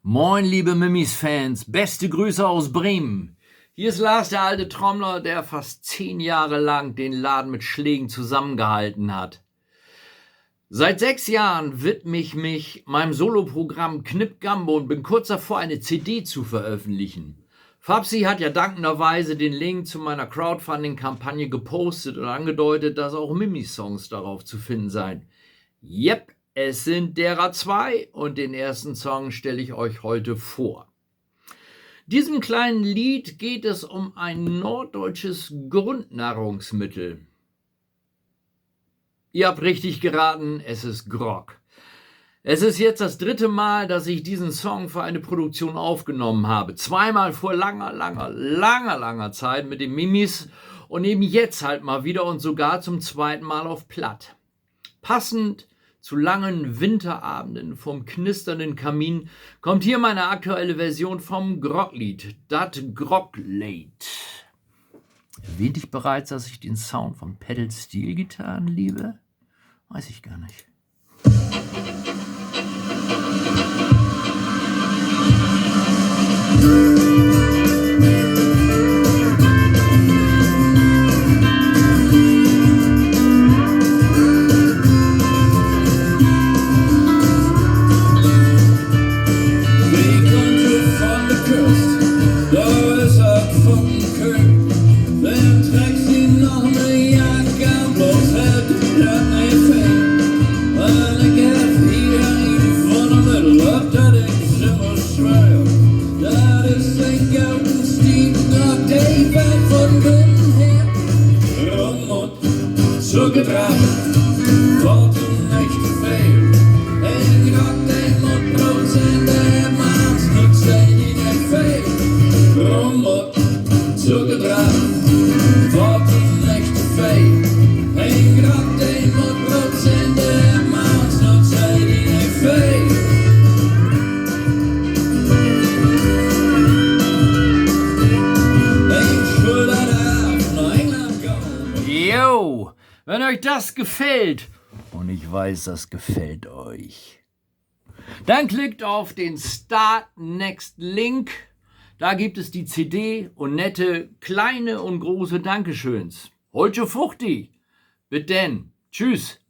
Moin, liebe Mimis-Fans, beste Grüße aus Bremen. Hier ist Lars, der alte Trommler, der fast 10 Jahre lang den Laden mit Schlägen zusammengehalten hat. Seit 6 Jahren widme ich mich meinem Soloprogramm Knipp Gambo und bin kurz davor, eine CD zu veröffentlichen. Fabsi hat ja dankenderweise den Link zu meiner Crowdfunding-Kampagne gepostet und angedeutet, dass auch Mimis-Songs darauf zu finden seien. Yep, es sind derer 2 und den ersten Song stelle ich euch heute vor. Diesem kleinen Lied geht es um ein norddeutsches Grundnahrungsmittel. Ihr habt richtig geraten, es ist Grog. Es ist jetzt das 3. Mal, dass ich diesen Song für eine Produktion aufgenommen habe. 2-mal vor langer Zeit mit den Mimis und eben jetzt halt mal wieder und sogar zum 2. Mal auf Platt. Passend zu langen Winterabenden vom knisternden Kamin kommt hier meine aktuelle Version vom Groglied, Dat Groglied. Erwähnte ich bereits, dass ich den Sound von Pedal-Steel-Gitarren liebe? Weiß ich gar nicht. Zugebracht, wordt een echte veel. En ik had een procent en maand nog steeds niet veel. Rommel, zugebracht, wordt een echte veel. En ik had een procent en maand nog steeds niet veel. Ik wil dat naar Engeland gaan. Yo! Wenn euch das gefällt, und ich weiß, das gefällt euch, dann klickt auf den Start Next Link. Da gibt es die CD und nette kleine und große Dankeschöns. Holtsche Fuchti. Bis denn. Tschüss.